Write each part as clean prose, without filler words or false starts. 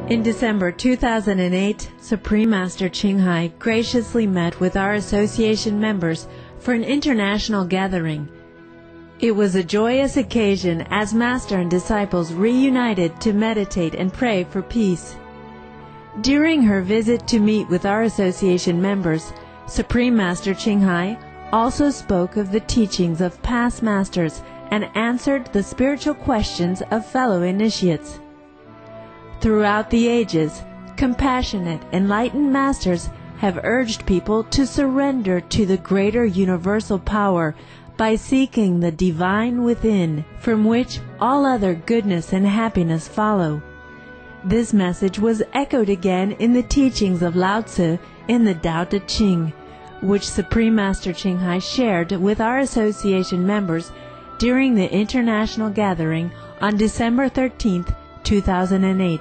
In December 2008, Supreme Master Ching Hai graciously met with our association members for an international gathering. It was a joyous occasion as Master and disciples reunited to meditate and pray for peace. During her visit to meet with our association members, Supreme Master Ching Hai also spoke of the teachings of past masters and answered the spiritual questions of fellow initiates. Throughout the ages, compassionate, enlightened masters have urged people to surrender to the greater universal power by seeking the divine within, from which all other goodness and happiness follow. This message was echoed again in the teachings of Lao Tzu in the Tao Te Ching, which Supreme Master Ching Hai shared with our association members during the international gathering on December 13th, 2008.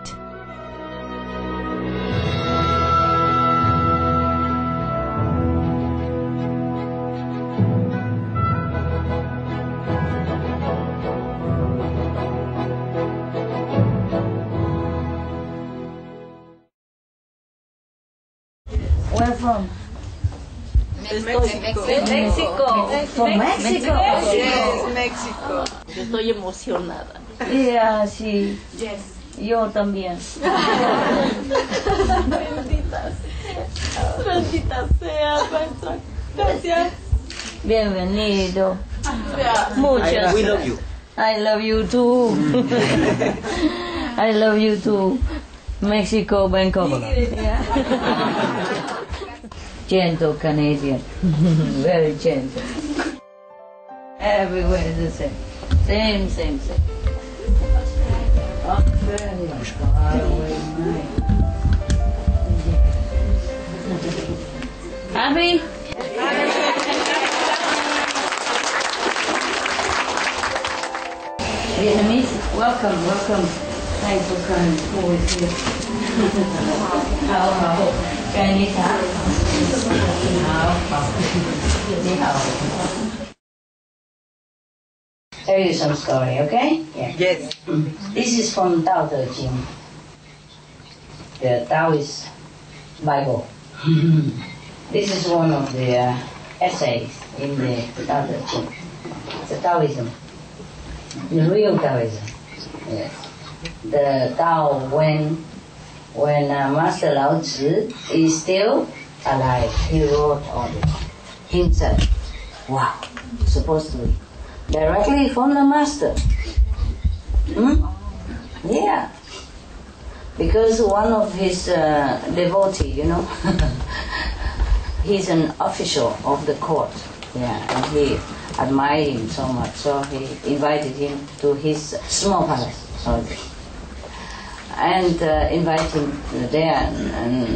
Where from? Mexico. From Mexico? Yes, Mexico. Yo estoy emocionada. Yeah, sí. Yes. Yo también. Bendita sea, maestra. Gracias. Bienvenido. Muchas. We love you. I love you too. I love you too. Mexico, Bangkok. Gentle Canadian. Very gentle. Everywhere is the same. Same. Oh, very far away. Happy? Vietnamese, welcome. Thanks for coming. Who is here? How? Can you talk? Ni hao. Tell you some story, okay? Yeah. Yes. This is from Tao Te Ching, the Taoist Bible. This is one of the essays in the Tao Te Ching. It's a Taoism, the real Taoism. Yes. The Tao when Master Lao Tzu is still alive, he wrote on it himself. Wow, supposed to be directly from the Master. Yeah, because one of his devotee, he's an official of the court. Yeah, and he admired him so much, so he invited him to his small palace. And invite him there, and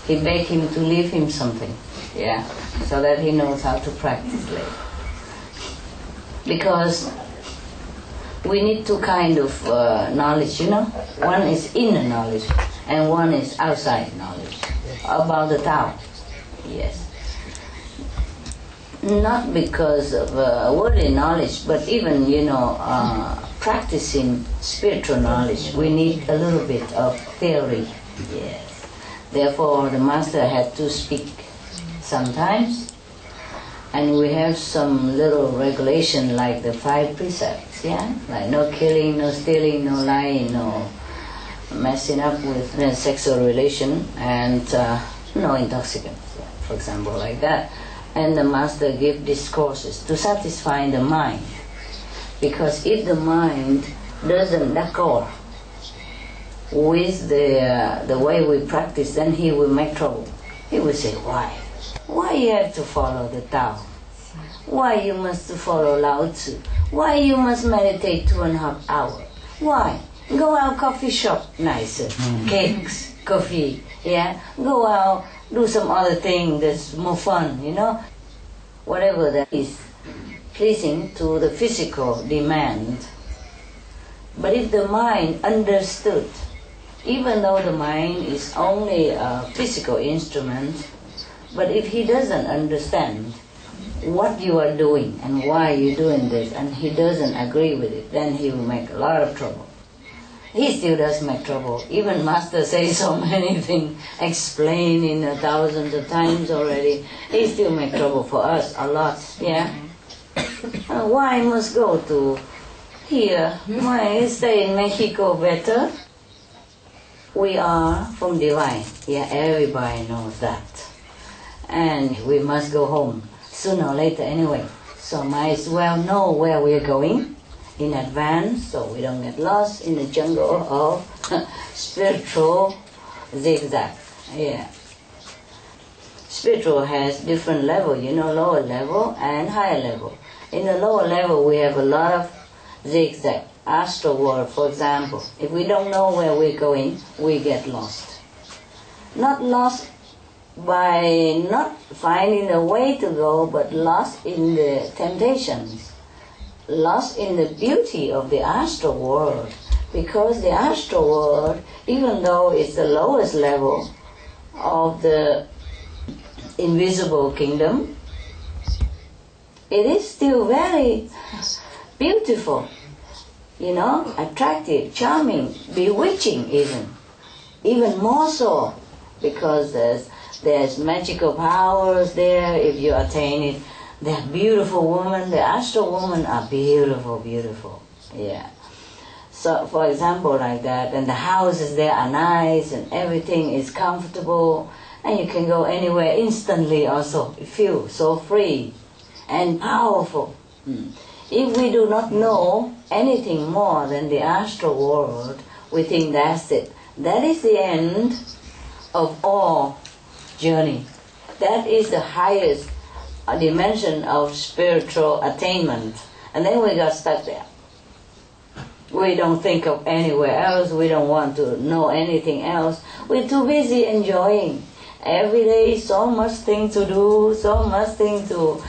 he begged him to leave him something, yeah, so that he knows how to practice later. Because we need two kind of knowledge, One is inner knowledge, and one is outside knowledge about the Tao. Yes. Not because of worldly knowledge, but even, practicing spiritual knowledge, we need a little bit of theory. Yes. Therefore, the Master had to speak sometimes, and we have some little regulation like the 5 precepts, yeah? Like no killing, no stealing, no lying, no messing up with sexual relation, and no intoxicants, yeah, for example, like that. And the Master gave discourses to satisfy the mind. Because if the mind doesn't d'accord with the way we practice, then he will make trouble. He will say, why? Why you have to follow the Tao? Why you must follow Lao Tzu? Why you must meditate 2.5 hours? Why? Go out coffee shop, nicer, cakes, coffee, yeah? Go out, do some other thing that's more fun, Whatever that is pleasing to the physical demand. But if the mind understood, even though the mind is only a physical instrument, but if he doesn't understand what you are doing and why you're doing this, and he doesn't agree with it, then he will make a lot of trouble. he still does make trouble. Even Master says so many things, explain in thousands of times already. He still make trouble for us a lot, yeah? Why must go to here? Why stay in Mexico better? We are from divine, yeah, everybody knows that. And we must go home sooner or later anyway. So might as well know where we're going in advance so we don't get lost in the jungle of spiritual zigzag. Yeah. Spiritual has different level, lower level and higher level. In the lower level we have a lot of zigzag. Astral world, for example. If we don't know where we're going, we get lost. Not lost by not finding the way to go, but lost in the temptations. Lost in the beauty of the astral world, because the astral world, even though it's the lowest level of the invisible kingdom, it is still very beautiful, attractive, charming, bewitching even more so, because there's magical powers there if you attain it. They're beautiful women. The astral women are beautiful, beautiful. Yeah. So, for example, like that, and the houses there are nice, and everything is comfortable, and you can go anywhere instantly. Also, you feel so free and powerful. If we do not know anything more than the astral world, we think that's it. That is the end of all journey. That is the highest dimension of spiritual attainment. And then we got stuck there. We don't think of anywhere else. We don't want to know anything else. We're too busy enjoying. Every day, so much thing to do, so much thing to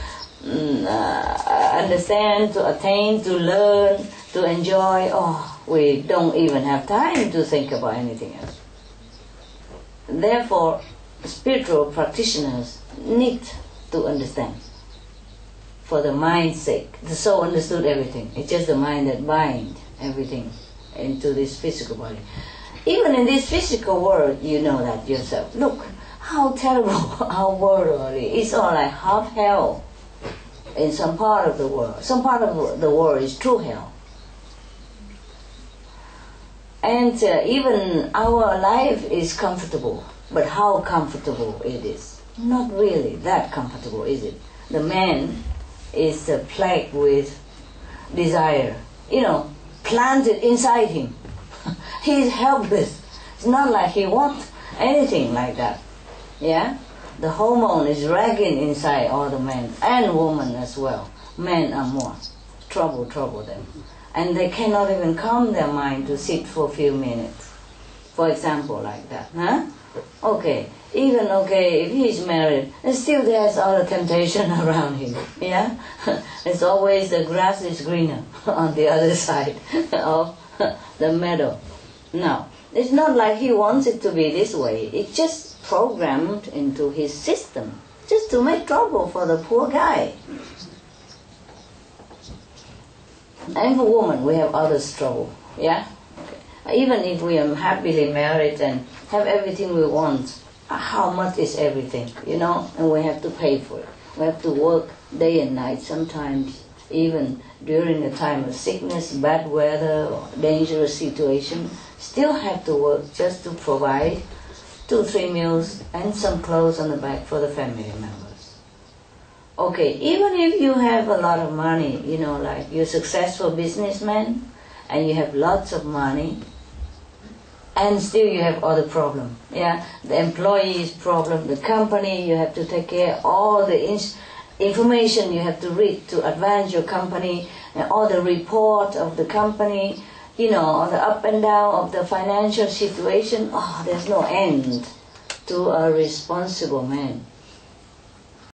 understand, to attain, to learn, to enjoy. Oh, we don't even have time to think about anything else. Therefore, spiritual practitioners need to understand. For the mind's sake. The soul understood everything. It's just the mind that binds everything into this physical body. Even in this physical world, you know that yourself. Look, how terrible our world already. It's all like half hell in some part of the world. Some part of the world is true hell. And even our life is comfortable. But how comfortable it is? Not really that comfortable, is it? The man is plagued with desire, planted inside him. He's helpless. It's not like he wants anything like that. Yeah? The hormone is ragging inside all the men and women as well. Men are more. Trouble them. And they cannot even calm their mind to sit for a few minutes. For example, like that. Huh? Okay, if he's married, and still there's other temptation around him. Yeah? It's always the grass is greener on the other side of the meadow. Now, it's not like he wants it to be this way. It's just programmed into his system, just to make trouble for the poor guy. And for women, we have others' trouble. Yeah? Even if we are happily married and have everything we want, how much is everything, and we have to pay for it. We have to work day and night sometimes, even during the time of sickness, bad weather, or dangerous situation, still have to work just to provide 2-3 meals and some clothes on the back for the family members. Okay, even if you have a lot of money, like you're a successful businessman, and you have lots of money, and still you have other problem. Yeah, the employee's problem, the company, you have to take care, all the information you have to read to advance your company, and all the report of the company, all the up and down of the financial situation. Oh, there's no end to a responsible man.